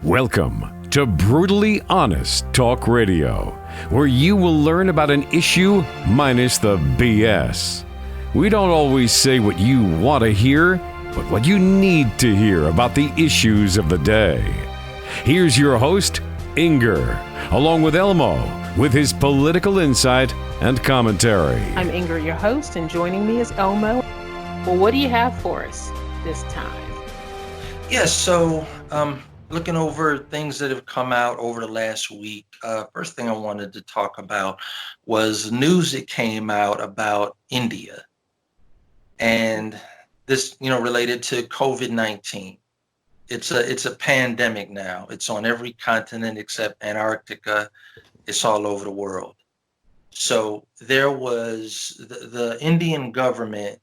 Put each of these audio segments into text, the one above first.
Welcome to Brutally Honest Talk Radio, where you will learn about an issue minus the BS. We don't always say what you want to hear, but what you need to hear about the issues of the day. Here's your host, Inger, along with Elmo, with his political insight and commentary. I'm Inger, your host, and joining me is Elmo. Well, what do you have for us this time? Yes, so looking over things that have come out over the last week, first thing I wanted to talk about was news that came out about India. And this, related to COVID-19. It's a pandemic now. It's on every continent except Antarctica. It's all over the world. So there was the Indian government.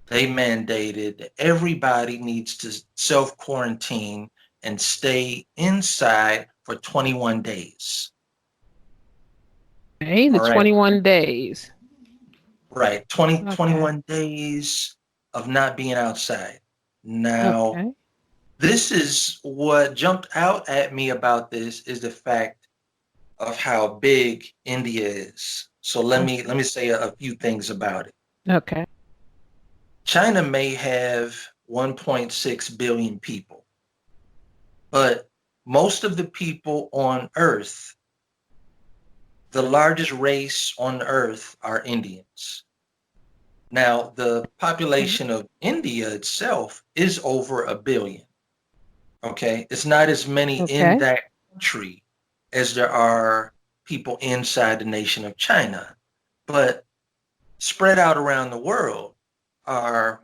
They mandated that everybody needs to self-quarantine and stay inside for 21 days. Okay, the 21 days. Right, 21 days of not being outside. Now, This is what jumped out at me about this is the fact of how big India is. So let me say a few things about it. Okay. China may have 1.6 billion people, but most of the people on Earth, the largest race on Earth are Indians. Now, the population of India itself is over 1 billion. Okay, it's not as many in that country as there are people inside the nation of China, but spread out around the world are,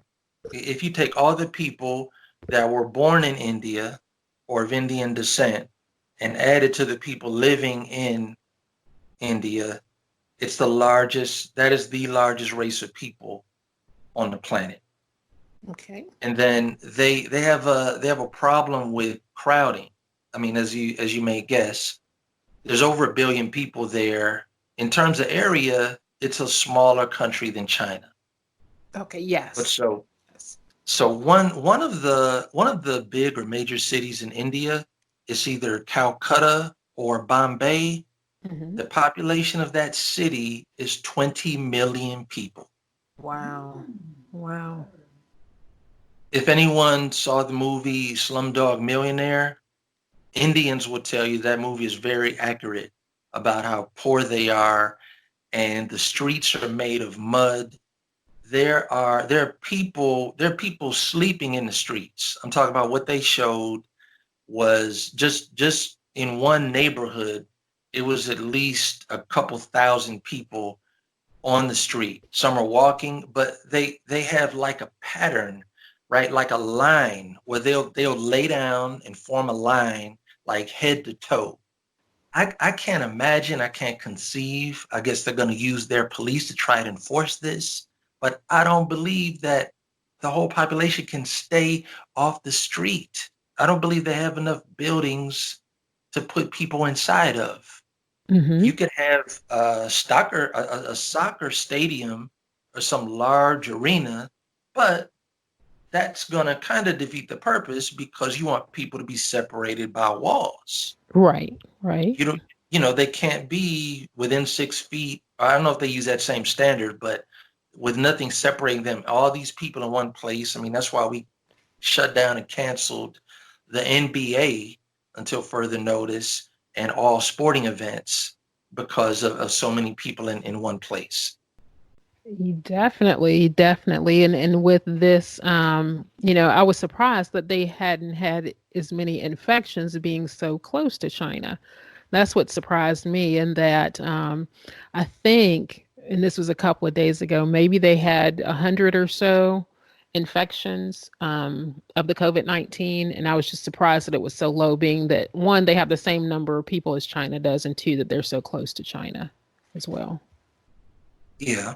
if you take all the people that were born in India or of Indian descent and add it to the people living in India, it's the largest, that is the largest race of people on the planet. Okay. And then they have a problem with crowding. I mean, as you may guess, there's over 1 billion people there. In terms of area, it's a smaller country than China. Okay. Yes. But so one of the big or major cities in India is either Calcutta or Bombay. Mm-hmm. The population of that city is 20 million people. Wow. If anyone saw the movie Slumdog Millionaire, Indians will tell you that movie is very accurate about how poor they are, and the streets are made of mud. There are people sleeping in the streets. I'm talking about what they showed was just in one neighborhood, it was at least a couple thousand people on the street. Some are walking, but they have like a pattern, right? Like a line where they'll lay down and form a line like head to toe. I can't imagine, I can't conceive. I guess they're going to use their police to try to enforce this, but I don't believe that the whole population can stay off the street. I don't believe they have enough buildings to put people inside of. Mm-hmm. You could have a soccer stadium or some large arena, but that's going to kind of defeat the purpose because you want people to be separated by walls. Right. They can't be within 6 feet. I don't know if they use that same standard, but with nothing separating them, all these people in one place. I mean, that's why we shut down and canceled the NBA until further notice and all sporting events because of so many people in one place. Definitely. And with this, I was surprised that they hadn't had as many infections being so close to China. That's what surprised me, and that I think, and this was a couple of days ago, maybe they had 100 or so infections of the COVID-19, and I was just surprised that it was so low, being that, one, they have the same number of people as China does, and two, that they're so close to China as well. Yeah.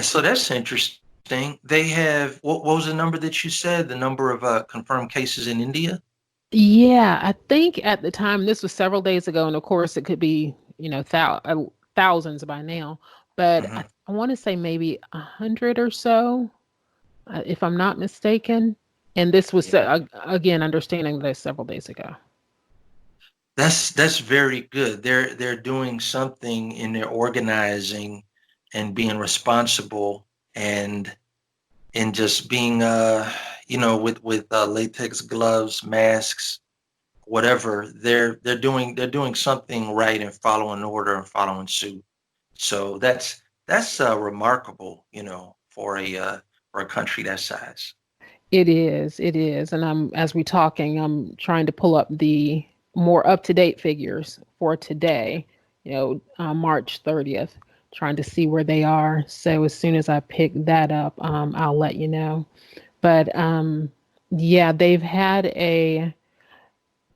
So that's interesting. They have, what was the number that you said, the number of confirmed cases in India? Yeah, I think at the time, this was several days ago, and of course it could be, thousands by now, but I want to say maybe 100 or so, if I'm not mistaken. And this was Yeah. again understanding this several days ago. That's very good. They're doing something in their organizing and being responsible and just being with latex gloves, masks, whatever. They're doing something right and following order and following suit. So that's remarkable, for a country that size. It is. And as we talking, I'm trying to pull up the more up-to-date figures for today, March 30th, trying to see where they are. So as soon as I pick that up, I'll let you know. But yeah, they've had I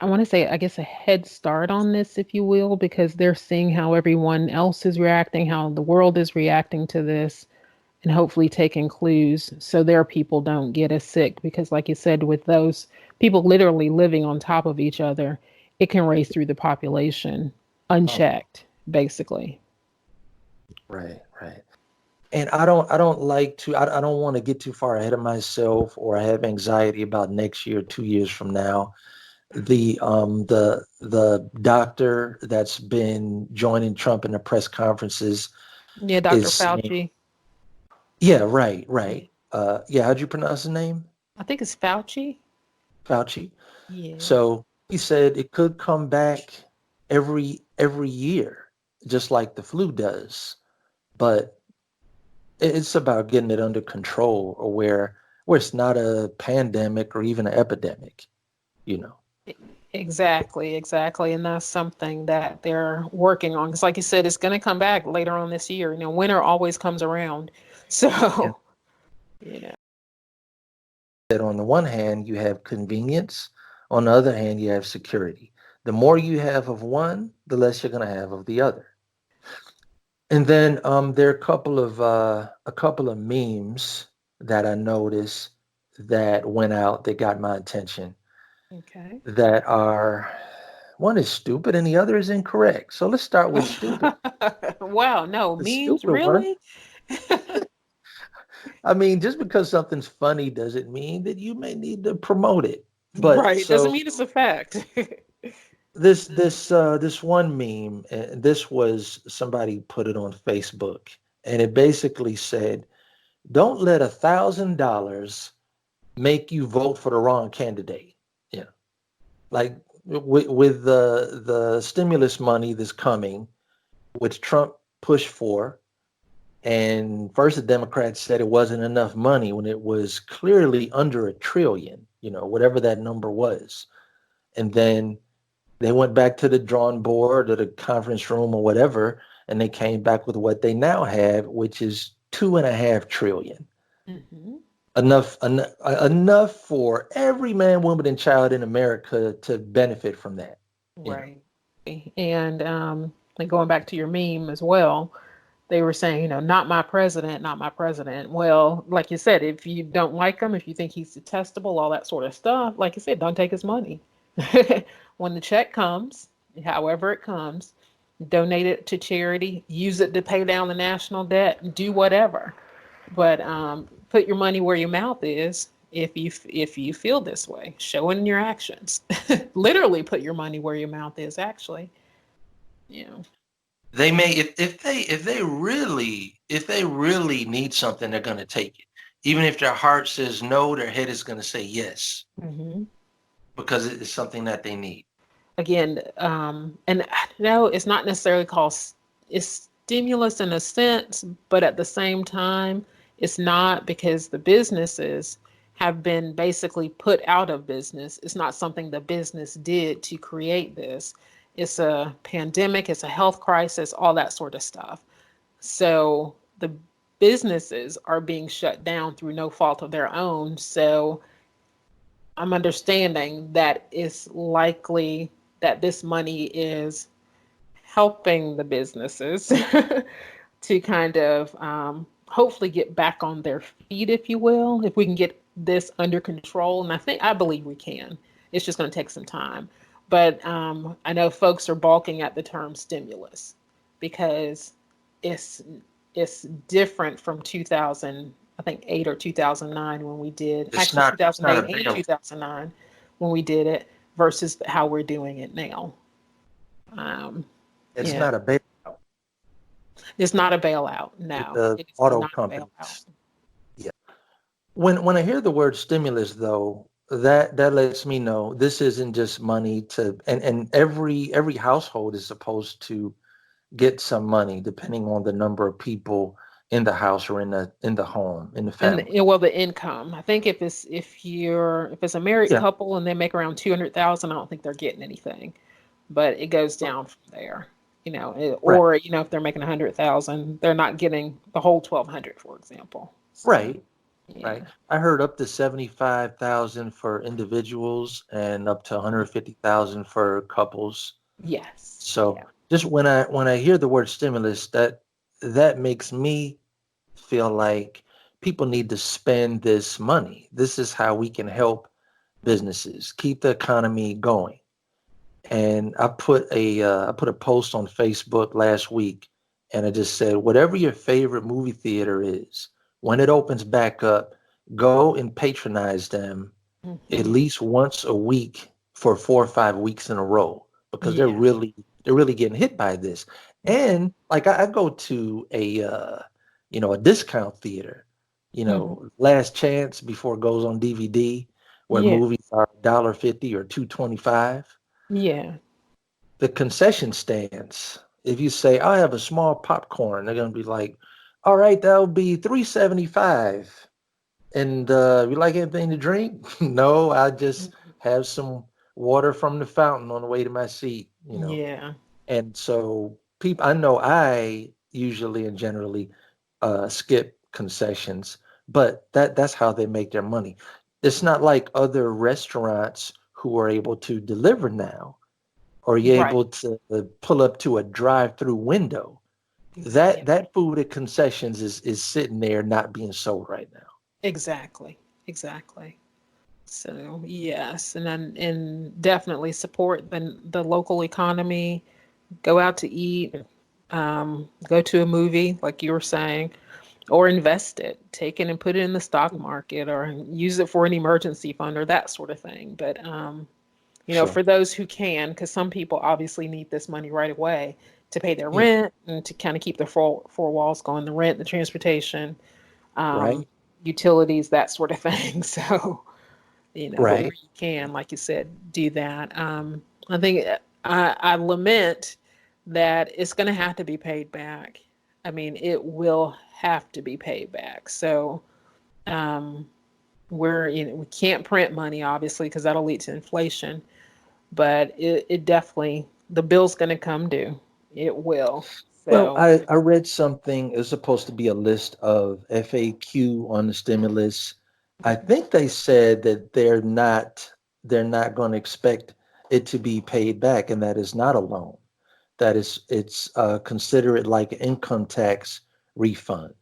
want to say, I guess, a head start on this, if you will, because they're seeing how everyone else is reacting, how the world is reacting to this, and hopefully taking clues so their people don't get as sick. Because, like you said, with those people literally living on top of each other, it can race through the population Oh, unchecked, basically. right, right. And I don't like to I don't want to get too far ahead of myself or have anxiety about next year, 2 years from now. The doctor that's been joining Trump in the press conferences Yeah, Dr. is saying, Fauci. yeah, right, Yeah. right. Yeah, how'd you pronounce his name? I think it's Fauci. Fauci. Yeah. So he said it could come back every year, just like the flu does. But it's about getting it under control, or where it's not a pandemic or even an epidemic, you know. Exactly, exactly. And that's something that they're working on. Because, like you said, it's going to come back later on this year. Winter always comes around. Yeah. So, you know, That on the one hand you have convenience, on the other hand you have security. The more you have of one, the less you're going to have of the other. And then there are a couple of memes that I noticed that went out that got my attention, okay. that are, one is stupid and the other is incorrect. So let's start with stupid. Wow, no, The memes, stupid one. really? I mean, just because something's funny doesn't mean that you may need to promote it. But Right. Doesn't so mean it's a fact. this one meme, and this was, somebody put it on Facebook, and it basically said, "Don't let $1,000 make you vote for the wrong candidate." Yeah, like with the stimulus money that's coming, which Trump pushed for. And first, the Democrats said it wasn't enough money when it was clearly under $1 trillion, whatever that number was. And then they went back to the drawing board or the conference room or whatever, and they came back with what they now have, which is $2.5 trillion. Hmm. Enough for every man, woman, and child in America to benefit from that. You know, Right. And like going back to your meme as well, they were saying, not my president, not my president. Well, like you said, if you don't like him, if you think he's detestable, all that sort of stuff, like you said, don't take his money. When the check comes, however it comes, donate it to charity, use it to pay down the national debt, do whatever. But put your money where your mouth is. If you feel this way, show it in your actions. Literally, put your money where your mouth is. Actually, you know. They may, if they really need something, they're going to take it. Even if their heart says no, their head is going to say yes Hmm. because it is something that they need. Again, and no, it's not necessarily called it's stimulus in a sense, but at the same time, it's not, because the businesses have been basically put out of business. It's not something the business did to create this. It's a pandemic, it's a health crisis, all that sort of stuff. So the businesses are being shut down through no fault of their own. So I'm understanding that it's likely that this money is helping the businesses to kind of hopefully get back on their feet, if you will, if we can get this under control. And I believe we can. It's just going to take some time. But I know folks are balking at the term stimulus because it's it's different from 2000. I think 8 or 2009 when we did, It's actually not. It's not a 2008 and bailout. 2009 when we did it versus how we're doing it now. Um, It's yeah, not a bailout. it's not a bailout. No, The it is auto not a bailout. companies. Yeah. When I hear the word stimulus, though, that lets me know this isn't just money to, and every household is supposed to get some money depending on the number of people in the house or in the home, in the And family. well, the income. I think if it's a married Yeah, couple and they make around 200,000, I don't think they're getting anything. But it goes down from there. right, Or if they're making 100,000, they're not getting the whole 1,200, for example. So right, right. yeah, I heard up to 75,000 for individuals and up to 150,000 for couples. yes, So yeah, just when I hear the word stimulus, that makes me feel like people need to spend this money. This is how we can help businesses keep the economy going. And I put a post on Facebook last week, and I just said, whatever your favorite movie theater is, when it opens back up, go and patronize them at hmm, least once a week for 4 or 5 weeks in a row because they're yeah, really getting hit by this. And like I go to a discount theater, hmm, last chance before it goes on DVD, where yeah, movies are $1.50 or $2.25. yeah, The concession stands, if you say I have a small popcorn, they're gonna be like, all right, that'll be 3.75. And you like anything to drink? No, I just have some water from the fountain on the way to my seat. yeah, And so people, I know I usually and generally skip concessions, but that's how they make their money. It's not like other restaurants who are able to deliver now, or you're right, able to pull up to a drive-through window. yeah, That food at concessions is sitting there not being sold right now. exactly, exactly. So yes, and definitely support the local economy. Go out to eat, go to a movie, like you were saying, or invest it, take it and put it in the stock market, or use it for an emergency fund or that sort of thing. But Sure. for those who can, because some people obviously need this money right away to pay their Yeah. rent and to kind of keep their four walls going, the rent, the transportation, um, Right. utilities, that sort of thing. So, but where Right. you can, like you said, do that. I think I lament that it's going to have to be paid back. I mean, it will have to be paid back. So, um, we can't print money, obviously, because that'll lead to inflation, but it definitely, the bill's going to come due. It will. Well, So, I read something. It was supposed to be a list of FAQ on the stimulus. I think they said that they're not going to expect it to be paid back, and that is not a loan. That is, it's consider it like an income tax refund,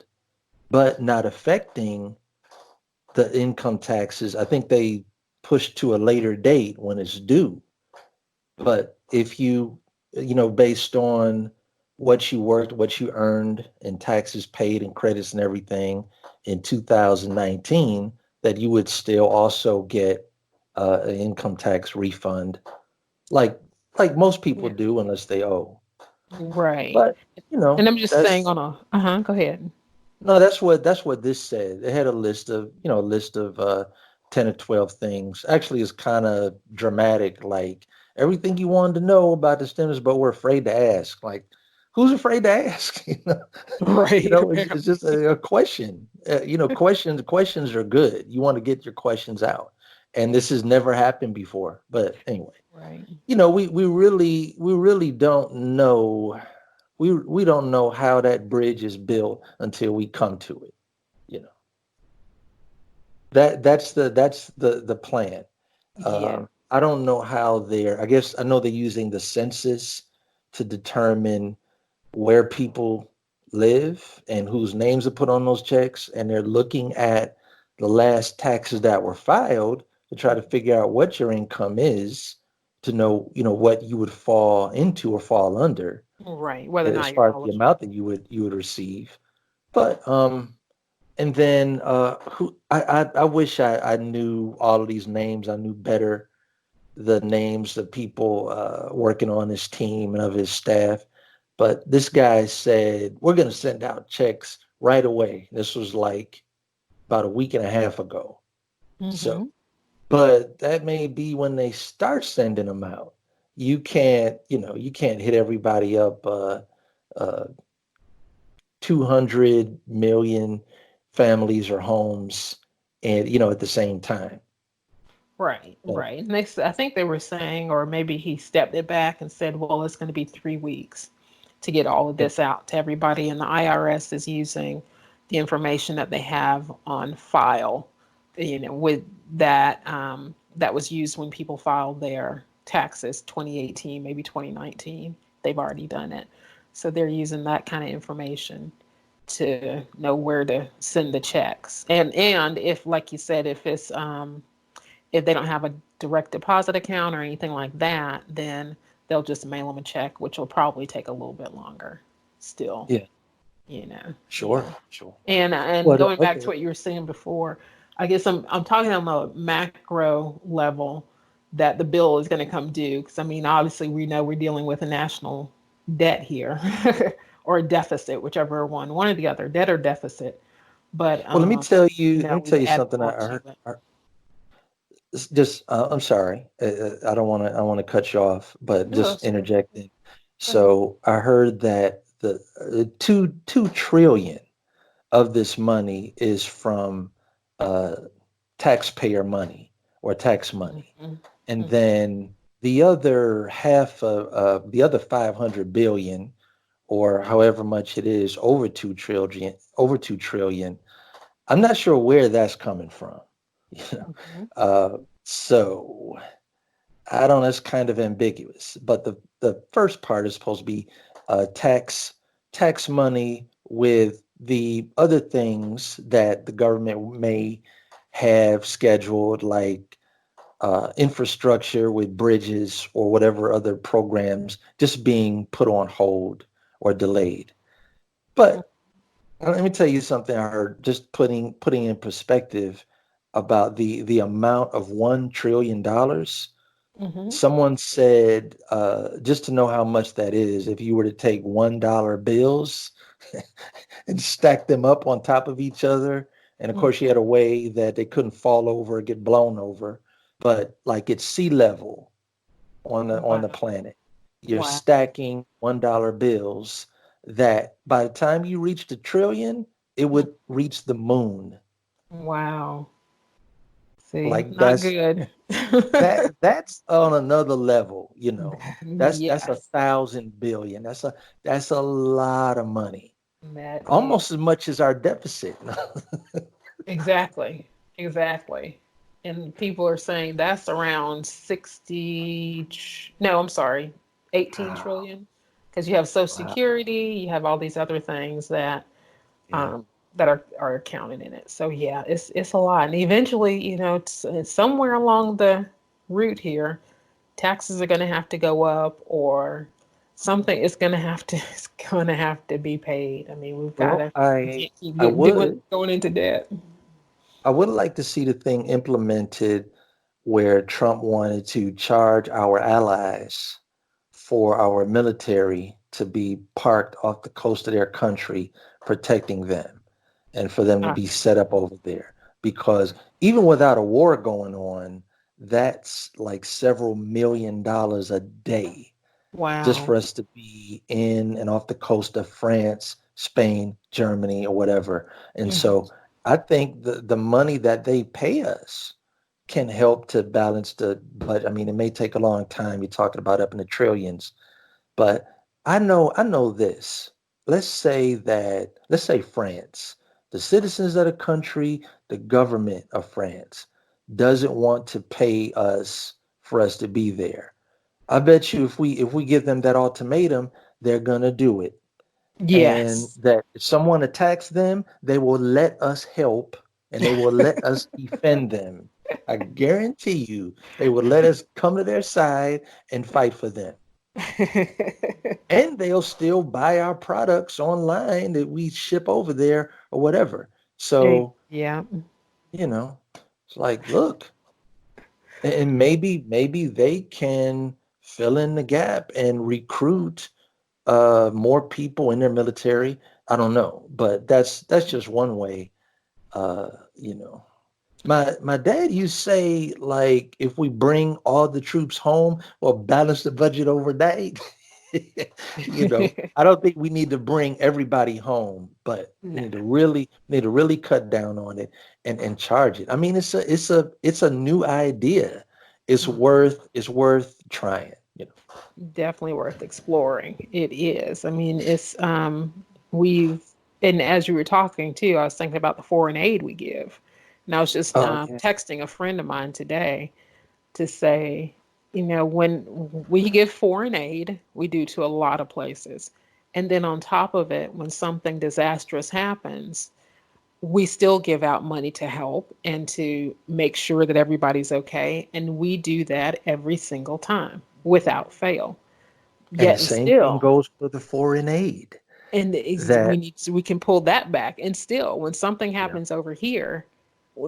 but not affecting the income taxes. I think they pushed to a later date when it's due. But if based on what you worked, what you earned, and taxes paid and credits and everything in 2019, that you would still also get an income tax refund, like most people yeah, do, unless they owe. right. But And I'm just saying that's on go ahead. no, that's what this said. It had a list of 10 or 12 things. Actually, it's kind of dramatic, like everything you wanted to know about the stimulus, but we're afraid to ask. Like, who's afraid to ask? Right. It's just a question. Questions are good. You want to get your questions out, and this has never happened before. But anyway, Right. we really don't know. We don't know how that bridge is built until we come to it. You know that's the plan. Yeah. I don't know how I guess I know they're using the census to determine where people live and whose names are put on those checks, and they're looking at the last taxes that were filed to try to figure out what your income is, to know what you would fall into or fall under Right. Whether or as not you're far as the eligible. amount that you would receive. But And then I wish I knew all of these names. I knew better the names of people working on his team and of his staff. But this guy said, we're going to send out checks right away. This was like about a week and a half ago. So, Mm-hmm. but that may be when they start sending them out. You can't hit everybody up uh, 200 million families or homes and, at the same time. Right, But right. Next, I think they were saying, or maybe he stepped it back and said, well, it's going to be 3 weeks to get all of yeah, this out to everybody. And the IRS is using the information that they have on file, with that, that was used when people filed their taxes 2018, maybe 2019. They've already done it. So they're using that kind of information to know where to send the checks. And if, like you said, if they don't have a direct deposit account or anything like that, then they'll just mail them a check, which will probably take a little bit longer still, yeah, Yeah. sure. And What? going back to Okay. what you were saying before, I guess I'm talking on the macro level that the bill is going to come due, because I mean, obviously we know we're dealing with a national debt here or a deficit, whichever one or the other, debt or deficit. But Well, let me tell we've you added something. on to it. I'm sorry. I don't want to. I want to cut you off, but No, just that's okay. interjecting. Go ahead. So I heard that the two trillion of this money is from uh, taxpayer money or tax money, Mhm, and mhm. then the other half of the other 500 billion, or however much it is, over 2 trillion. I'm not sure where that's coming from. You know, Mhm. so I don't know. It's kind of ambiguous, but the first part is supposed to be tax money with the other things that the government may have scheduled, like infrastructure with bridges or whatever other programs just being put on hold or delayed. But let me tell you something I heard, just putting in perspective about the amount of $1 trillion. Mhm. Someone said, just to know how much that is, if you were to take $1 bills and stack them up on top of each other, and of Mhm. course you had a way that they couldn't fall over or get blown over, but like it's sea level on the Wow. planet. You're Wow. stacking $1 bills that by the time you reach the trillion, it Mm. would reach the moon. Wow. See, Like not good. that's on another level, That's a Yes, 1,000 billion. That's a lot of money. that is Almost as much as our deficit. exactly, exactly. And people are saying that's around 60, no, I'm sorry, 18 Wow. trillion. Because you have Social Wow. Security, you have all these other things Yeah. um, that are counted in it. So yeah, it's a lot. And eventually, it's somewhere along the route here, taxes are going to have to go up, or something is going to have to it's going to have to be paid. I mean, Well, we can't keep I would going into debt. I would like to see the thing implemented where Trump wanted to charge our allies for our military to be parked off the coast of their country, protecting them, and for them to Ah, be set up over there. Because even without a war going on, that's like several $1 million a day just wow. for us to be in and off the coast of France, Spain, Germany, or whatever. And Mhm. so I think the money that they pay us can help to balance the, but I mean, it may take a long time. You're talking about up in the trillions, but I know this. Let's say France, the citizens of the country, the government of France doesn't want to pay us for us to be there. I bet you if we give them that ultimatum, they're gonna do it. And Yes. that if someone attacks them, they will let us help and they will let us defend them. I guarantee you, they will let us come to their side and fight for them. And they'll still buy our products online that we ship over there or whatever. So, Yeah. you know, it's like, look, and maybe they can fill in the gap and recruit more people in their military. I don't know, but that's just one way. You know, my dad used to say, like, if we bring all the troops home, we'll balance the budget overnight. You know, I don't think we need to bring everybody home, but we No. need to really cut down on it and charge it. I mean, it's a new idea. It's worth trying, you know. Definitely worth exploring. It is. I mean, it's we've and as you were talking too, I was thinking about the foreign aid we give. And I was just Oh, yeah. texting a friend of mine today to say, when we give foreign aid, we do to a lot of places. And then on top of it, when something disastrous happens, we still give out money to help and to make sure that everybody's okay. And we do that every single time without fail. And the Yet and same thing still, goes for the foreign aid. and That we can pull that back. And still, when something Yeah. happens over here,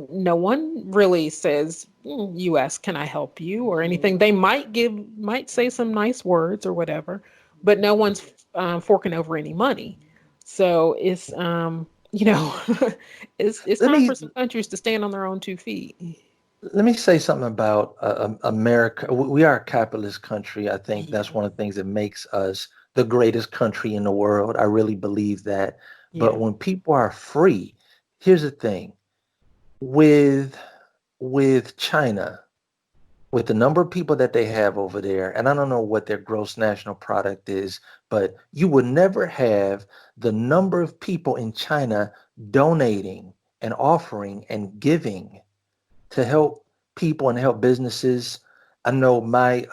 no one really says, "U.S., can I help you?" or anything. They might say some nice words or whatever, but no one's forking over any money. So it's it's let time me for some countries to stand on their own 2 feet. let me say something about America. We are a capitalist country. I think that's Yeah, one of the things that makes us the greatest country in the world. I really believe that. But yeah, when people are free, here's the thing with China, with the number of people that they have over there, and I don't know what their gross national product is, but you would never have the number of people in China donating and offering and giving to help people and help businesses. I know my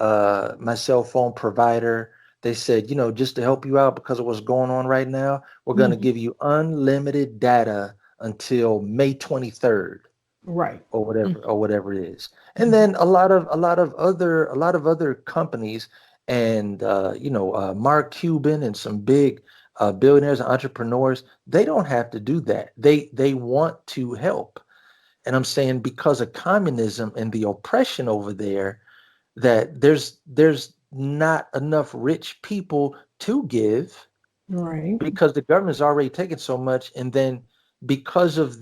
cell phone provider, they said, just to help you out because of what's going on right now, we're going to hmm give you unlimited data until May 23rd right. or whatever it is. And Mm-hmm. then a lot of other companies and Mark Cuban and some big billionaires and entrepreneurs, they don't have to do that. They want to help. And I'm saying because of communism and the oppression over there, that there's not enough rich people to give Right. because the government's already taken so much, and then because of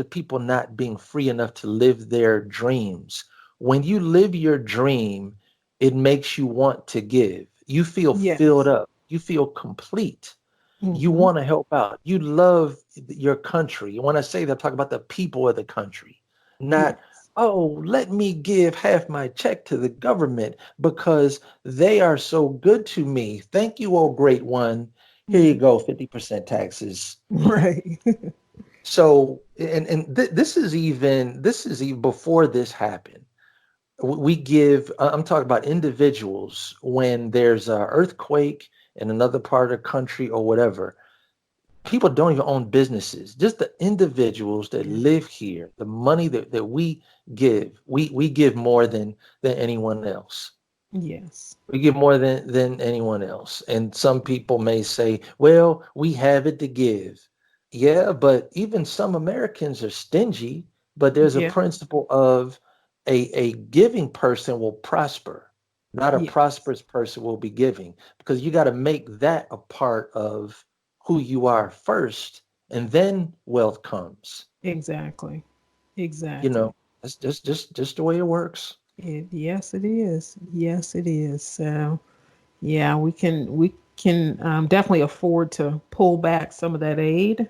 people not being free enough to live their dreams. When you live your dream, it makes you want to give. You feel filled Yes. up. You feel complete. You hmm want to help out. You love your country. And when I say that, I'm talking about the people of the country, not, Yes. oh, let me give half my check to the government because they are so good to me. Thank you, oh great one. Here you hmm go, 50% taxes. Right. So, this is even before this happened. We give, I'm talking about individuals when there's an earthquake in another part of the country or whatever. People don't even own businesses. Just the individuals that Yeah. live here, the money that we give, we give more than anyone else. Yes. We give more than anyone else. And some people may say, well, we have it to give. Yeah, but even some Americans are stingy, but there's a Yeah. principle of a giving person will prosper, not a Yeah. prosperous person will be giving, because you got to make that a part of who you are first, and then wealth comes. Exactly. You Exactly. know, that's just the way it works. Yes, it is. Yes, it is. So, yeah, we can definitely afford to pull back some of that aid.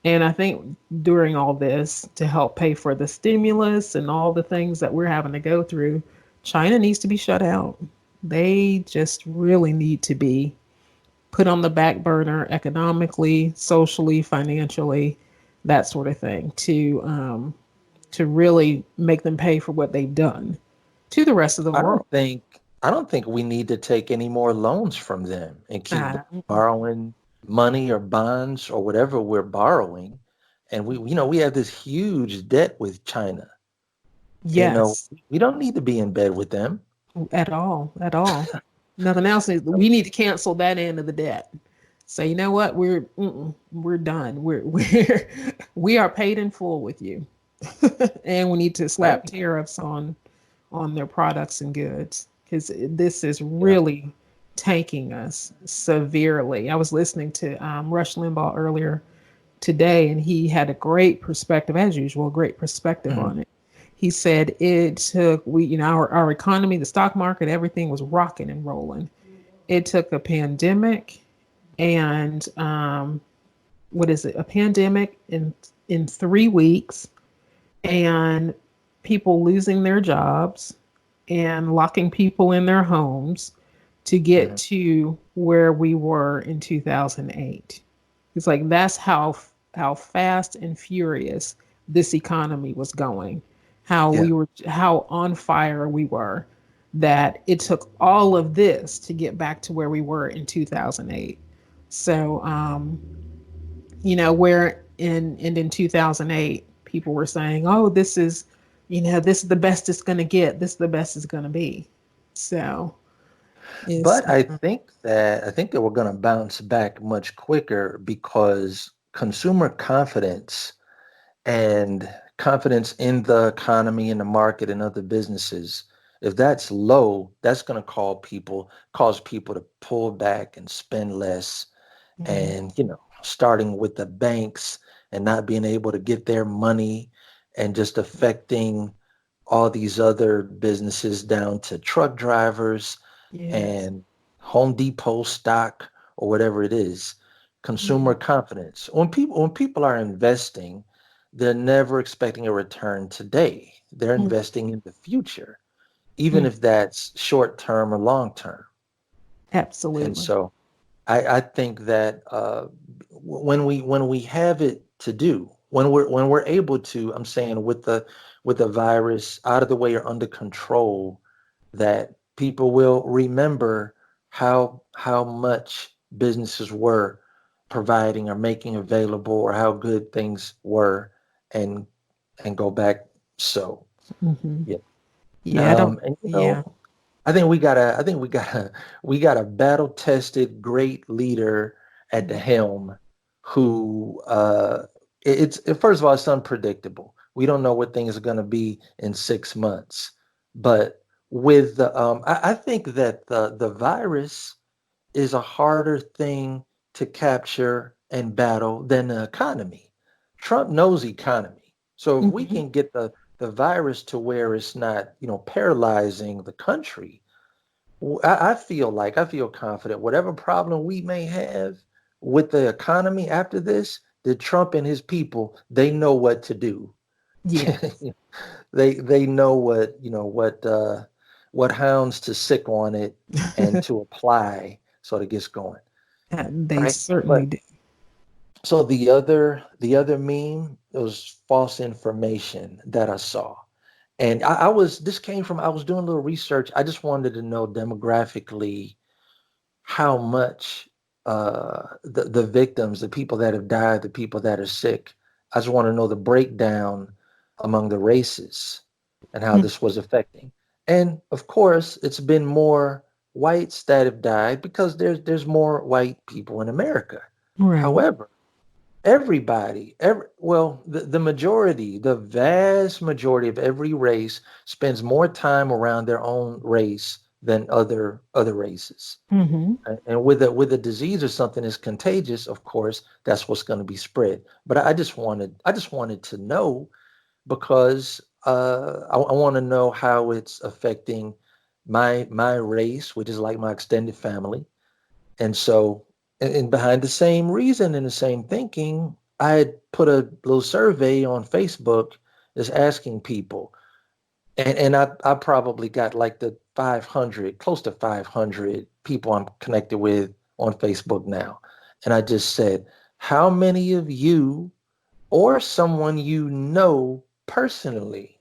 And I think during all this, to help pay for the stimulus and all the things that we're having to go through, China needs to be shut out. They just really need to be put on the back burner economically, socially, financially, that sort of thing, to really make them pay for what they've done to the rest of the I don't world. think I don't think we need to take any more loans from them and keep Uh, borrowing money or bonds or whatever we're borrowing. And we have this huge debt with China. yes, We don't need to be in bed with them. at all, at all. Nothing else. We need to cancel that end of the debt. say, you know what, we're done. We are paid in full with you, and we need to Right. slap tariffs on their products and goods because this is Yeah. really tanking us severely. I was listening to Rush Limbaugh earlier today, and he had a great perspective, as usual, a great perspective Mhm. on it. He said it took our economy, the stock market, everything was rocking and rolling. It took a pandemic and what is it? A pandemic in 3 weeks and people losing their jobs and locking people in their homes to get Mhm. to where we were in 2008. It's like that's how fast and furious this economy was going. Yeah. How on fire we were, that it took all of this to get back to where we were in 2008. So where in 2008 people were saying, "Oh, this is the best it's going to get. This is the best it's going to be." So it's But I think that we're going to bounce back much quicker because consumer confidence and confidence in the economy and the market and other businesses, if that's low, that's going to cause people to pull back and spend less. mhm, And starting with the banks and not being able to get their money, and just affecting all these other businesses down to truck drivers yes, and Home Depot stock or whatever it is. yeah, Consumer confidence. When people are investing, they're never expecting a return today. They're mm, investing in the future, even mm, if that's short term or long term. And absolutely. so I think that when we have it to do, when we're able to, I'm saying with the virus out of the way or under control, that people will remember how much businesses were providing or making available, or how good things were, and go back. So Hmm. yeah. Yeah, I don't. And Yeah. I think we got a battle tested great leader at the Mm, helm, who first of all, it's unpredictable. We don't know what things are going to be in 6 months, but with the I think that the virus is a harder thing to capture and battle than the economy. Trump knows economy. So if we mhm. can get the virus to where it's not, paralyzing the country, I feel confident. Whatever problem we may have with the economy after this, that Trump and his people, they know what to do. Yes, They know what hounds to sick on it and to apply so that it gets going. they Right. certainly But do. so the other meme, it was false information that I saw. And I was doing a little research. I just wanted to know demographically how much the victims, the people that have died, the people that are sick. I just want to know the breakdown among the races and how Mm, this was affecting. And of course, it's been more whites that have died because there's more white people in America. right. However, the majority, the vast majority of every race spends more time around their own race than other races. Hmm. And with a disease or something is contagious, of course, that's what's going to be spread. But I just wanted to know, because I want to know how it's affecting my race, which is like my extended family. And so, and behind the same reason and the same thinking, I had put a little survey on Facebook, just asking people, and I probably got like the 500, close to 500 people I'm connected with on Facebook now. And I just said, how many of you or someone you know personally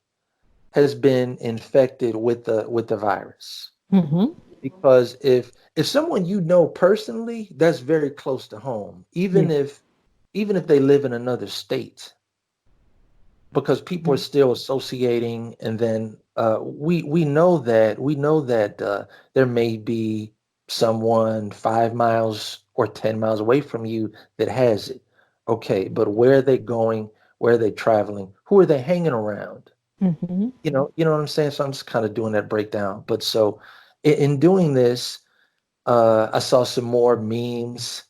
has been infected with the virus? Hmm. Because if someone you know personally, that's very close to home, Yeah. even if they live in another state, because people are Mhm. still associating. And then we know that there may be someone 5 miles or 10 miles away from you that has it. Okay, but where are they going? Where are they traveling? Who are they hanging around? Mm-hmm. You know what I'm saying? So I'm just kind of doing that breakdown. But so in doing this, I saw some more memes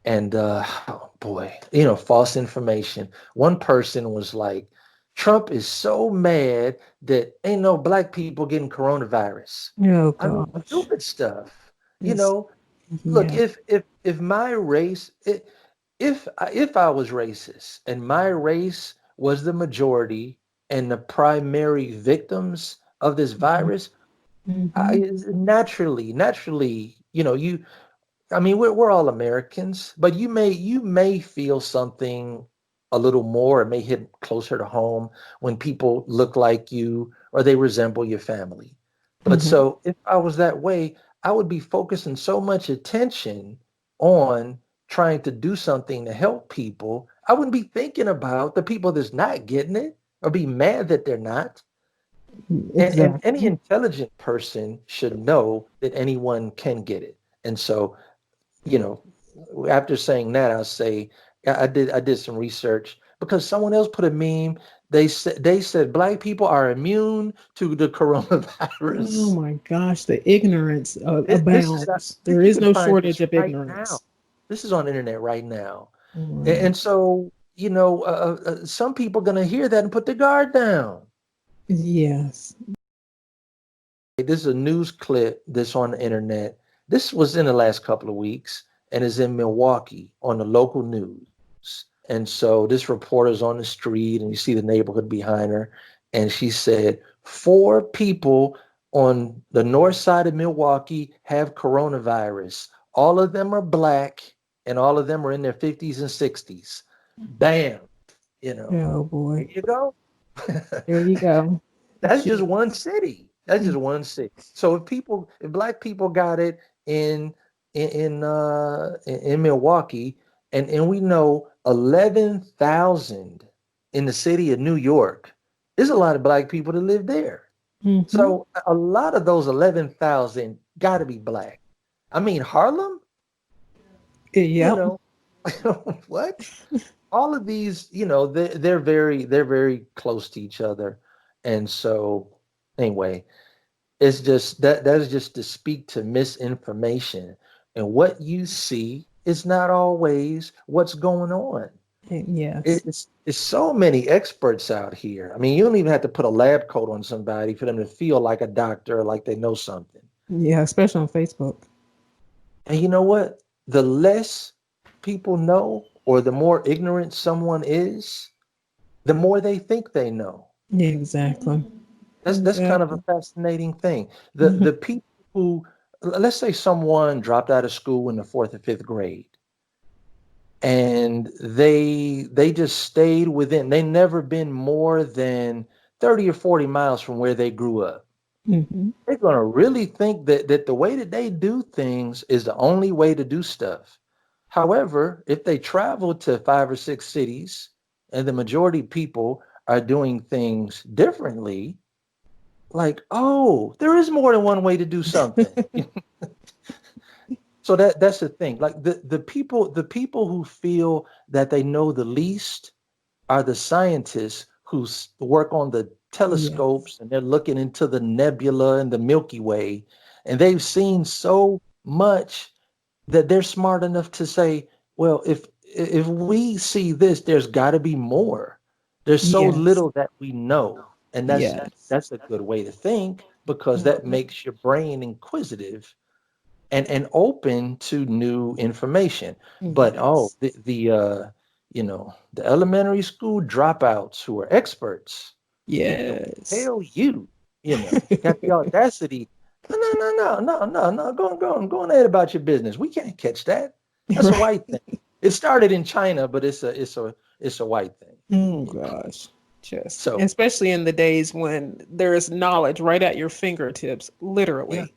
and oh boy, false information. One person was like, Trump is so mad that ain't no black people getting coronavirus. Oh I mean, gosh. stupid stuff. You It's, know, look, yeah. if my race, if I was racist and my race was the majority and the primary victims of this virus, Mm-hmm. naturally, I mean, we're all Americans, but you may feel something a little more. It may hit closer to home when people look like you or they resemble your family. But Mm-hmm. so if I was that way, I would be focusing so much attention on trying to do something to help people. I wouldn't be thinking about the people that's not getting it or be mad that they're not. And any Exactly. intelligent person should know that anyone can get it. And so you know, after saying that, I'll say I did some research because someone else put a meme. They said black people are immune to the Oh coronavirus. my gosh, the ignorance This is abounds. There you is can no find shortage this of right now. ignorance. This is on the internet right now, Right. and so some people are gonna hear that and put their guard down. Yes. This is a news clip that's on the internet. This was in the last couple of weeks and is in Milwaukee on the local news. And so this reporter's on the street and you see the neighborhood behind her. And she said, 4 people on the north side of Milwaukee have coronavirus. All of them are black and all of them are in their 50s and 60s. Bam. Oh There boy. you go. There you go. That's just Gee. one city. That's just one city. So if black people got it in Milwaukee, and we know 11,000 in the city of New York, there's a lot of black people that live there. Mm-hmm. So a lot of those 11,000 got to be black. I mean Harlem, you Yep. know, what? All of these, they're very close to each other, and so anyway, it's just that is just to speak to misinformation, and what you see is not always what's going on. Yes. It's so many experts out here. I mean, you don't even have to put a lab coat on somebody for them to feel like a doctor, like they know something. Yeah, especially on Facebook. And you know what? The less people know, or the more ignorant someone is, the more they think they know. Exactly. That's kind of a Exactly. fascinating thing. The Hmm. the people who, let's say someone dropped out of school in the fourth or fifth grade, and they just stayed within. They never been more than 30 or 40 miles from where they grew up. Hmm. They're gonna really think that the way that they do things is the only way to do stuff. However, if they travel to 5 or 6 cities and the majority of people are doing things differently, like, oh, there is more than one way to do something. So that's the thing. Like the people who feel that they know the least are the scientists who work on the Yes. telescopes and they're looking into the nebula and the Milky Way, and they've seen so much that they're smart enough to say, well, if we see this, there's got to be more. There's so Yes. little that we know, and that's Yes. that's a good way to think because that Mhm. makes your brain inquisitive and open to new information. But Yes. the elementary school dropouts who are experts, will Yes. tell got the audacity. No, no, no, no, no, no, no. Go on ahead about your business. We can't catch that. That's a Right. white thing. It started in China, but it's a white thing. Oh gosh. Just So especially in the days when there is knowledge right at your fingertips, yeah, literally,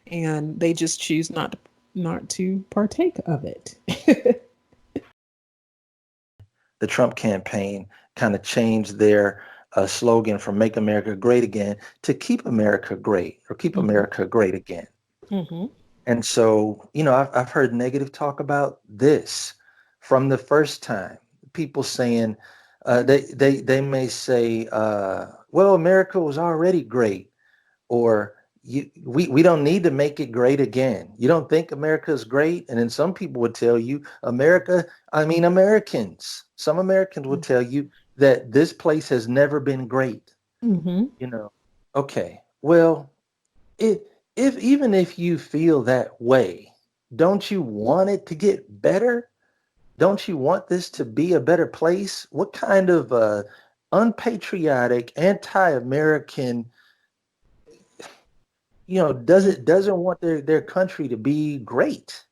and they just choose not to partake of it. the Trump campaign kind of changed their slogan from "Make America Great Again" to "Keep America Great" or "Keep Hmm. America Great Again." Hmm. And so, I've heard negative talk about this from the first time. People saying, they may say, well, America was already great, or we don't need to make it great again. You don't think America is great? And then some people would tell you, some Americans would tell you that this place has never been great. Mm-hmm. You know, okay, well, it, if even if you feel that way, don't you want it to get better? Don't you want this to be a better place? What kind of unpatriotic, anti-American, doesn't want their country to be great?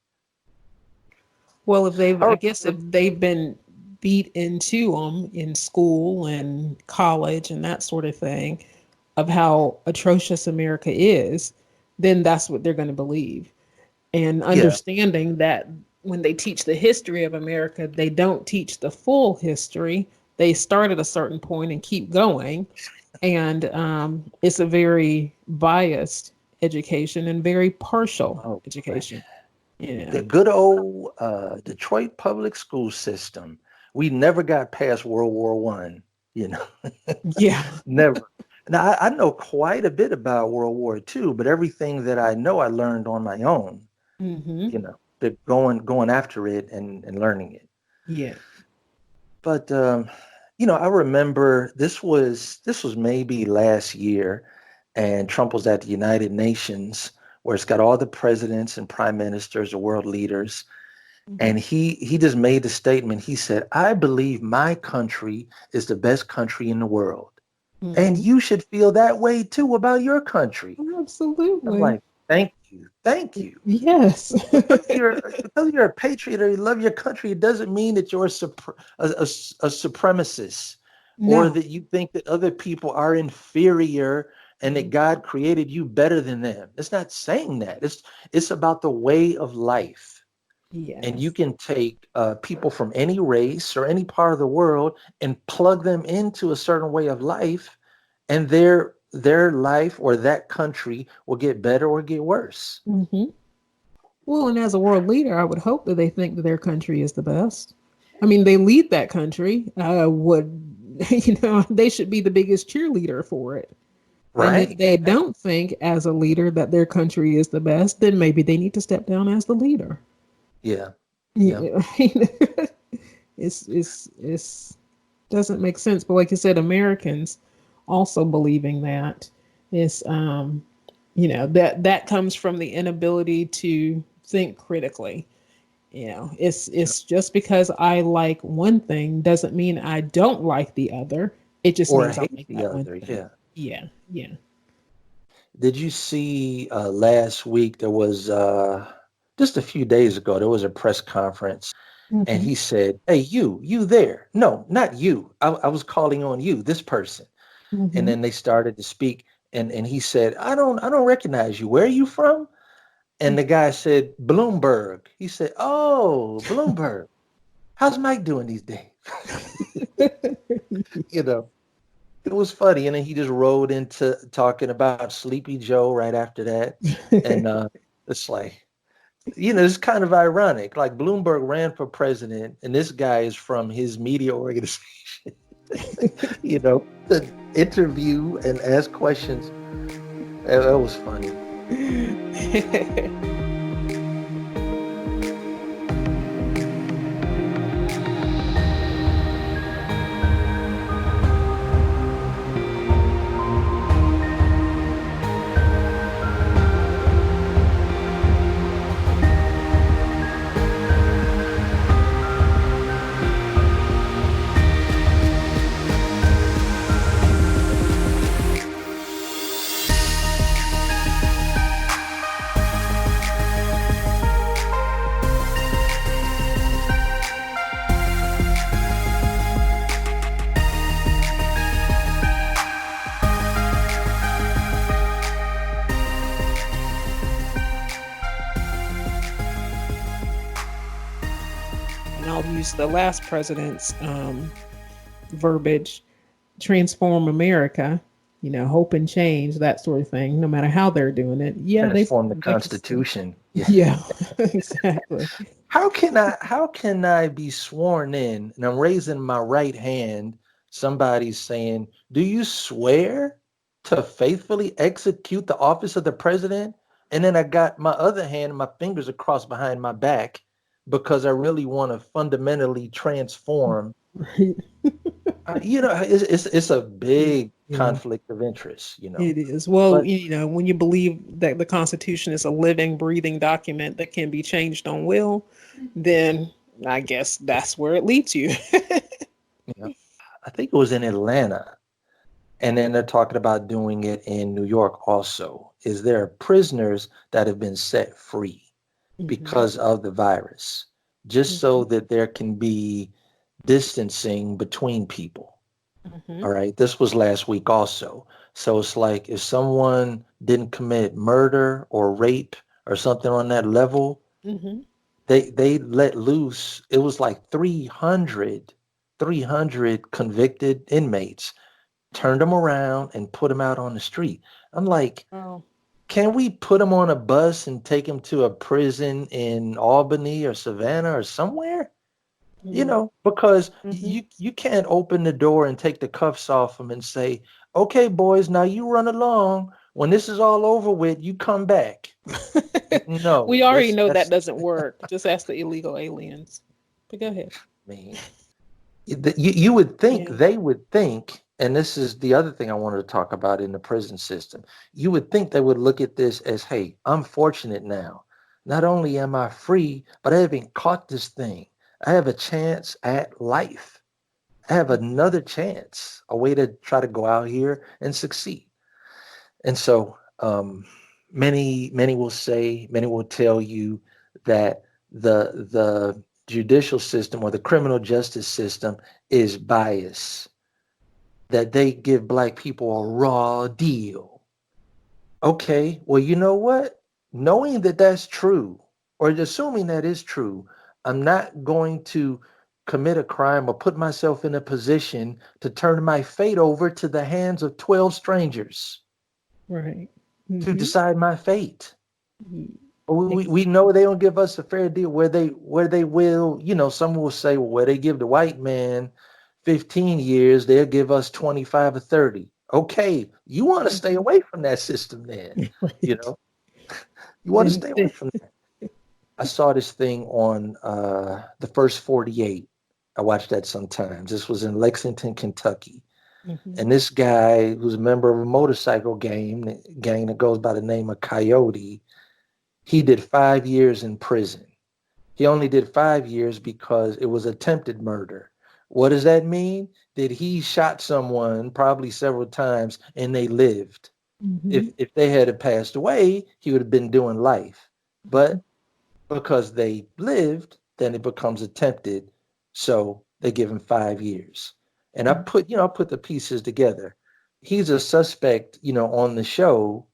Well, I Or, guess if they've been beat into them in school and college and that sort of thing of how atrocious America is, then that's what they're going to believe. And yeah, understanding that when they teach the history of America, they don't teach the full history. They start at a certain point and keep going. And it's a very biased education and very partial oh, right. education. Yeah. The good old Detroit public school system. We never got past World War One. You know, Yeah. never. Now I know quite a bit about World War Two, but everything that I know I learned on my own. Mm-hmm. Going after it and learning it. Yeah. But I remember this was maybe last year, and Trump was at the United Nations, where it's got all the presidents and prime ministers, the world leaders, Mm-hmm. and he just made the statement. He said, "I believe my country is the best country in the world, and Mm-hmm. you should feel that way too about your country." I'm Absolutely. like, thank you. Yes. Because you're a patriot or you love your country, it doesn't mean that you're a supremacist, or No. that you think that other people are inferior and that God created you better than them. It's not saying that. It's about the way of life. And you Yes. can take people from any race or any part of the world and plug them into a certain way of life, and their life or that country will get better or get worse. Mm-hmm. Well, and as a world leader, I would hope that they think that their country is the best. I mean, they lead that country. They should be the biggest cheerleader for it. And if Right. they don't think as a leader that their country is the best, then maybe they need to step down as the leader. Yeah. Yeah. Yeah. It's doesn't make sense. But like you said, Americans also believing that is that comes from the inability to think critically. It's just because I like one thing doesn't mean I don't like the other. It just Or means I hate like the that one other. thing. Yeah. Yeah, yeah. Did you see last week there was just a few days ago there was a press conference, and Hmm. he said, "Hey, you there? No, not you. I was calling on you, this person." And Hmm. then they started to speak, and he said, "I don't recognize you. Where are you from?" And the guy said, "Bloomberg." He said, "Oh, Bloomberg. How's Mike doing these days?" you know. It was funny, and then he just rolled into talking about Sleepy Joe right after that, and it's like, it's kind of ironic. Like Bloomberg ran for president, and this guy is from his media organization, to interview and ask questions. That was funny. And I'll use the last president's verbiage, transform America. hope and change, that sort of thing, no matter how they're doing it. Yeah, Transform the they can still. Constitution. Yeah. Yeah, exactly. How can I be sworn in and I'm raising my right hand? Somebody's saying, "Do you swear to faithfully execute the office of the president?" And then I got my other hand and my fingers are crossed behind my back because I really want to fundamentally transform. Right. It's a big Yeah, conflict of interest, it is. Well, But when you believe that the Constitution is a living, breathing document that can be changed on will, then I guess that's where it leads you. I think it was in Atlanta. And then they're talking about doing it in New York also. Is there prisoners that have been set free Mhm, because of the virus, just so mhm, that there can be distancing between people? mhm, All right. This was last week also. So it's like if someone didn't commit murder or rape or something on that level, mhm. they let loose. It was like 300 convicted inmates, turned them around and put them out on the street. I'm like, Oh. can we put them on a bus and take them to a prison in Albany or Savannah or somewhere? Mm, Because mhm. you can't open the door and take the cuffs off them and say, "Okay, boys, now you run along. When this is all over with, you come back." No, We already that's know that that's doesn't work. Just ask the illegal aliens. But go ahead. mean. You would think Yeah. they would think, and this is the other thing I wanted to talk about in the prison system. You would think they would look at this as, hey, I'm fortunate now. Not only am I free, but I haven't caught this thing. I have a chance at life. I have another chance, a way to try to go out here and succeed. And so many will say, many will tell you that the judicial system or the criminal justice system is biased, that they give black people a raw deal. Okay, well, you know what? Knowing that that's true, or assuming that is true, I'm not going to commit a crime or put myself in a position to turn my fate over to the hands of 12 strangers Right. to Mm-hmm. decide my fate. We know they don't give us a fair deal where they will, some will say, well, where they give the white man 15 years, they'll give us 25 or 30. Okay, you want to stay Mhm. away from that system then, you Right. know, you want to And stay away from that. I saw this thing on the first 48. I watched that sometimes. This was in Lexington, Kentucky. Mhm. And this guy who's a member of a motorcycle gang that goes by the name of Coyote, he did 5 years in prison. He only did 5 years because it was attempted murder. What does that mean? That he shot someone probably several times and they lived. Mhm. If they had passed away, he would have been doing life. But because they lived, then it becomes attempted. So they give him 5 years. And Mhm. I put the pieces together. He's a suspect, on the show.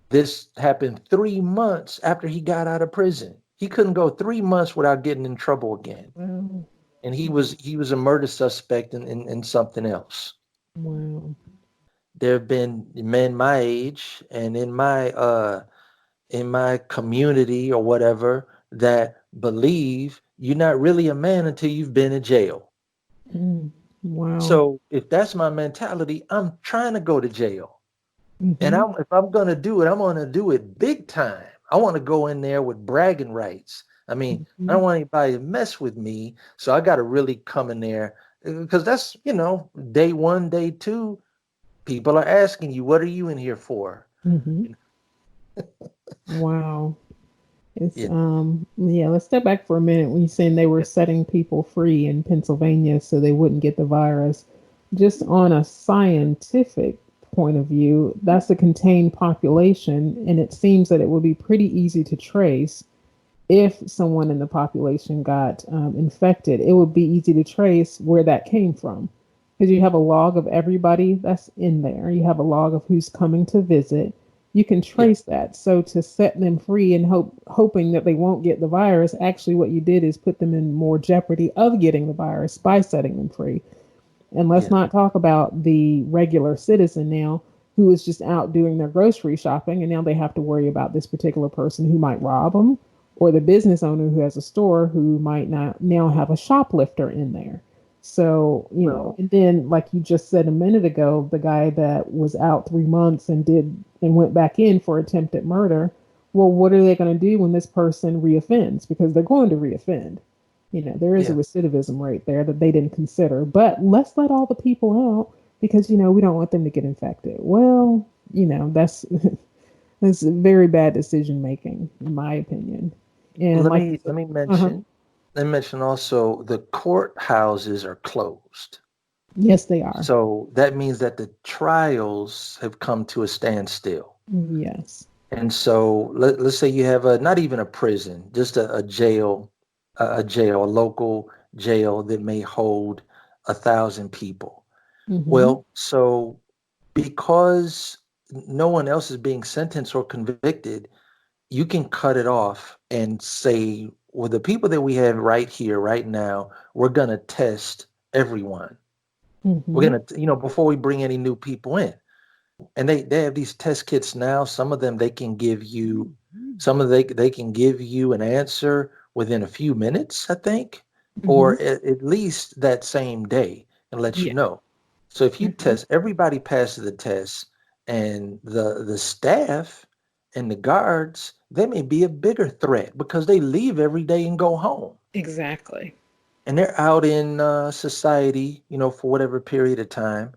This happened 3 months after he got out of prison. He couldn't go 3 months without getting in trouble again. Wow. And he was a murder suspect in something else. Wow. There have been men my age and in my community or whatever that believe you're not really a man until you've been in jail. Mm. Wow. So if that's my mentality, I'm trying to go to jail. And Mhm. if I'm going to do it, I'm going to do it big time. I want to go in there with bragging rights. I mean, I Mhm. don't want anybody to mess with me. So I got to really come in there because that's, day one, day two, people are asking you, what are you in here for? Mhm. Wow. It's Yeah. yeah, let's step back for a minute when you're saying they were setting people free in Pennsylvania so they wouldn't get the virus. Just on a scientific point of view, that's a contained population, and it seems that it would be pretty easy to trace if someone in the population got infected. It would be easy to trace where that came from because you have a log of everybody that's in there. You have a log of who's coming to visit. You can Yeah. trace that. So to set them free and hoping that they won't get the virus, actually what you did is put them in more jeopardy of getting the virus by setting them free. And let's Yeah. not talk about the regular citizen now who is just out doing their grocery shopping, and now they have to worry about this particular person who might rob them, or the business owner who has a store who might not now have a shoplifter in there. So, Well, and then like you just said a minute ago, the guy that was out 3 months and went back in for attempted murder. Well, what are they going to do when this person reoffends? Because they're going to reoffend. There is a yeah. recidivism rate there that they didn't consider. But let's let all the people out because we don't want them to get infected. Well, that's that's very bad decision making, in my opinion. And Let like you me said, let me uh-huh. mention let me mention also the courthouses are closed. Yes, they are. So that means that the trials have come to a standstill. Yes. And so let's say you have not even a prison, just a jail, a local jail that may hold 1,000 people. Mm-hmm. Well, so because no one else is being sentenced or convicted, you can cut it off and say, well, the people that we have right here, right now, we're going to test everyone. We're Mm-hmm. going to, before we bring any new people in. And they have these test kits now. Some of them they can give you, they can give you an answer within a few minutes, I think, Mm-hmm. or at least that same day and let you Yeah. know. So if you Mm-hmm. test, everybody passes the test, and the staff and the guards, they may be a bigger threat because they leave every day and go home, Exactly. and they're out in society, for whatever period of time.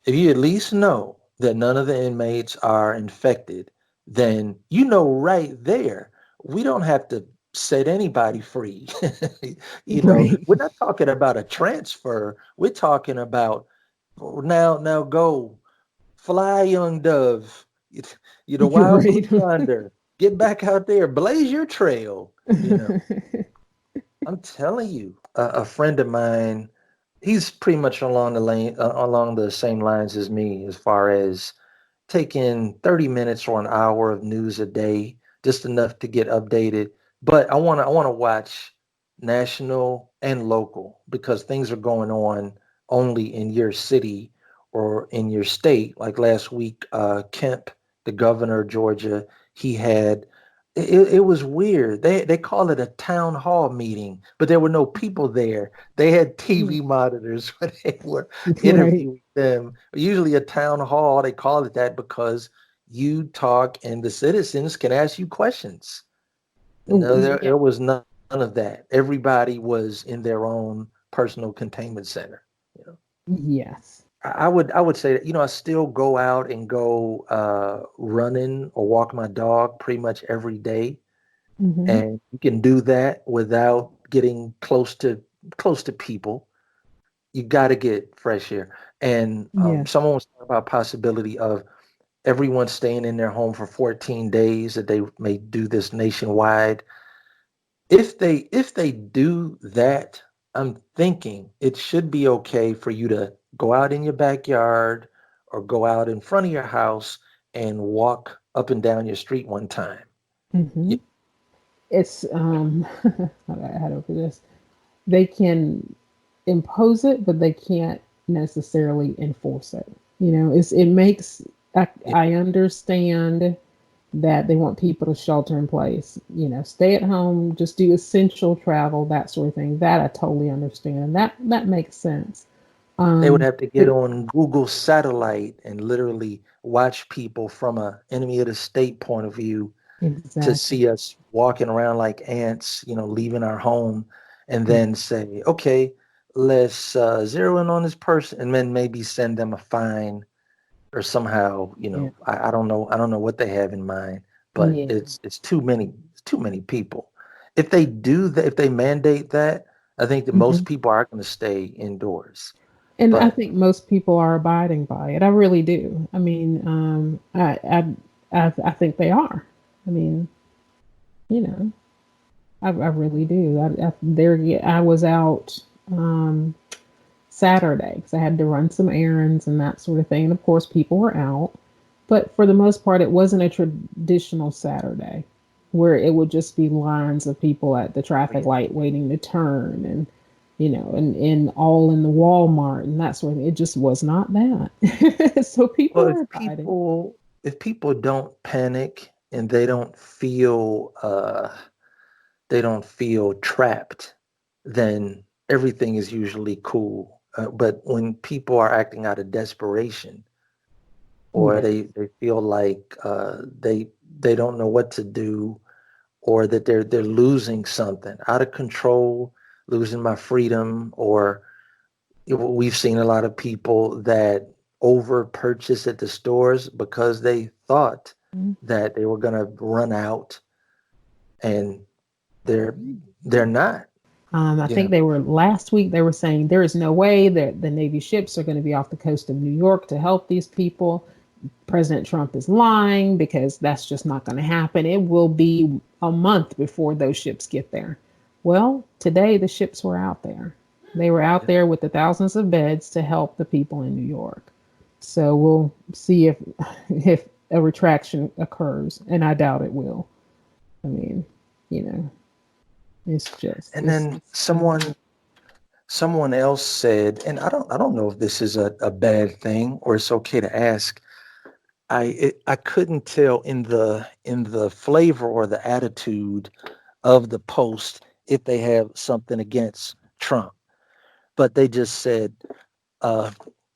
If you at least know that none of the inmates are infected, then right there, we don't have to set anybody free. Right. We're not talking about a transfer. We're talking about now go fly, young dove. Wild blue Right. yonder. Get back out there, blaze your trail. I'm telling you, a friend of mine, he's pretty much along the same lines as me, as far as taking 30 minutes or an hour of news a day, just enough to get updated. But I want to watch national and local because things are going on only in your city or in your state. Like last week, Kemp, the governor of Georgia, he had it was weird. They call it a town hall meeting, but there were no people there. They had TV monitors when they were Right. interviewing them. Usually a town hall, they call it that because you talk and the citizens can ask you questions. Oh, No, yeah. there was none of that. Everybody was in their own personal containment center. You know. Yes. I would say that, I still go out and go running or walk my dog pretty much every day, Mm-hmm. and you can do that without getting close to people. You got to get fresh air. And Yes. someone was talking about possibility of everyone staying in their home for 14 days, that they may do this nationwide. If they do that, I'm thinking it should be okay for you to go out in your backyard or go out in front of your house and walk up and down your street one time. Mm-hmm. Y- It's how do I put this? They can impose it, but they can't necessarily enforce it. It makes Yeah, I understand that they want people to shelter in place, stay at home, just do essential travel, that sort of thing. That I totally understand. That makes sense. they would Um, have to get but on Google Satellite and literally watch people from a enemy of the state point of view to exactly. see us walking around like ants, leaving our home, and Mm, then say, okay, let's zero in on this person, and then maybe send them a fine or somehow, yeah. I don't know what they have in mind, but Yeah. it's too many people. If they do that, if they mandate that, I think that Hmm. most people are going to stay indoors. And I But think most people are abiding by it. I really do. I mean, I think they are. I mean, you know, I really do. I was out um, Saturday because I had to run some errands and that sort of thing. And of course, people were out, but for the most part, it wasn't a traditional Saturday where it would just be lines of people at the traffic light waiting to turn, and and all in the Walmart and that sort of thing. It just was not that. So people Well, are hiding. if people don't panic and they don't feel trapped, then everything is usually cool. But when people are acting out of desperation, or Yeah. they feel like they don't know what to do, or that they're losing something out of control, losing my freedom, or we've seen a lot of people that over purchase at the stores because they thought Mhm. that they were going to run out, and they're they're not. I You think know, they were last week. They were saying there is no way that the Navy ships are going to be off the coast of New York to help these people. President Trump is lying because that's just not going to happen. It will be a month before those ships get there. Well, today the ships were out there. They were out yeah. there with the thousands of beds to help the people in New York. So we'll see if a retraction occurs, and I doubt it will. I mean, you know, it's just And it's then someone else said, and I don't know if this is a bad thing or it's okay to ask. I couldn't tell in the flavor or the attitude of the post if they have something against Trump, but they just said uh,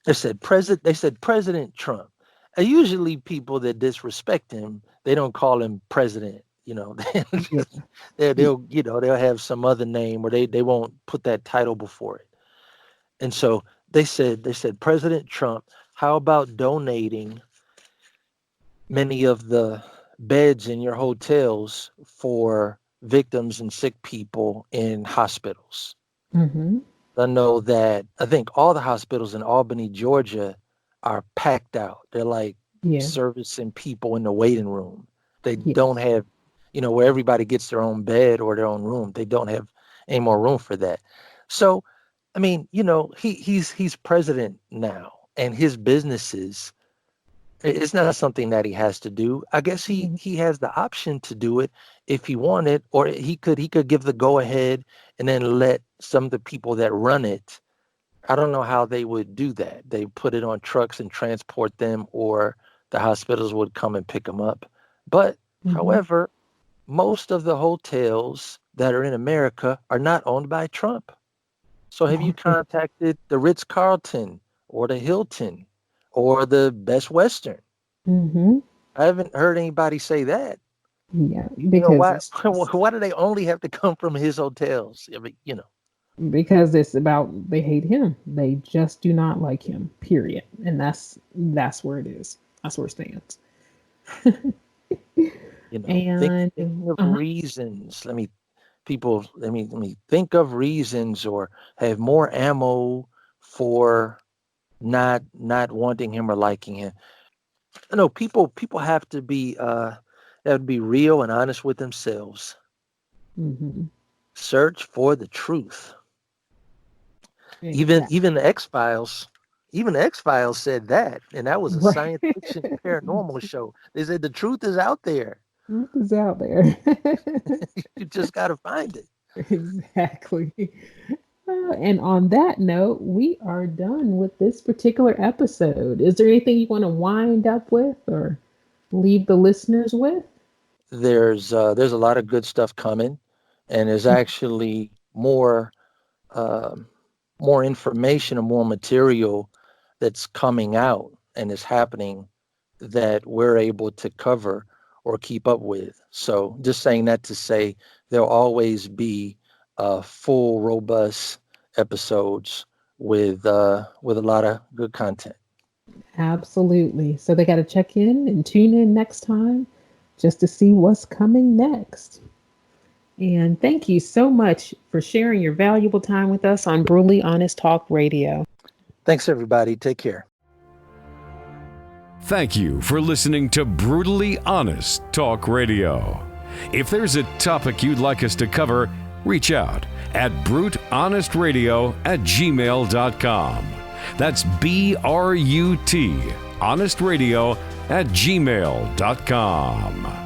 they said President Trump. And usually people that disrespect him, they don't call him president. yeah. They'll have some other name, or they won't put that title before it. And so they said President Trump, how about donating many of the beds in your hotels for victims and sick people in hospitals? Mm-hmm. I know that I think all the hospitals in Albany, Georgia are packed out. They're like Yeah. servicing people in the waiting room. They don't Yes. have, where everybody gets their own bed or their own room. They don't have any more room for that. So, I mean, he's president now, and his businesses, it's not something that he has to do. I guess Mhm. he has the option to do it if he wanted, or he could give the go ahead and then let some of the people that run it. I don't know how they would do that. They put it on trucks and transport them, or the hospitals would come and pick them up. But Mhm. however, most of the hotels that are in America are not owned by Trump. So have you contacted the Ritz Carlton or the Hilton or the Best Western? Mhm. I haven't heard anybody say that. Yeah, You know because why? it's just Why do they only have to come from his hotels? I mean, because it's about they hate him. They just do not like him. Period. And that's where it is. That's where it stands. And thinking of uh-huh. reasons. Let me think of reasons, or have more ammo for not wanting him or liking him. No, people have to be real and honest with themselves. Mhm. Search for the truth. Even Exactly. even the X Files said that, and that was a Right. science fiction paranormal show. They said the truth is out there. Truth is out there. You just got to find it. Exactly. And on that note, we are done with this particular episode. Is there anything you want to wind up with or leave the listeners with? There's a lot of good stuff coming, and there's actually um more information and more material that's coming out and is happening that we're able to cover or keep up with. So just saying that to say there'll always be full, robust episodes with a lot of good content. Absolutely. So they got to check in and tune in next time just to see what's coming next. And thank you so much for sharing your valuable time with us on Brutally Honest Talk Radio. Thanks, everybody. Take care. Thank you for listening to Brutally Honest Talk Radio. If there's a topic you'd like us to cover, reach out at bruthonest@gmail.com. That's BRUT, honestradio@gmail.com.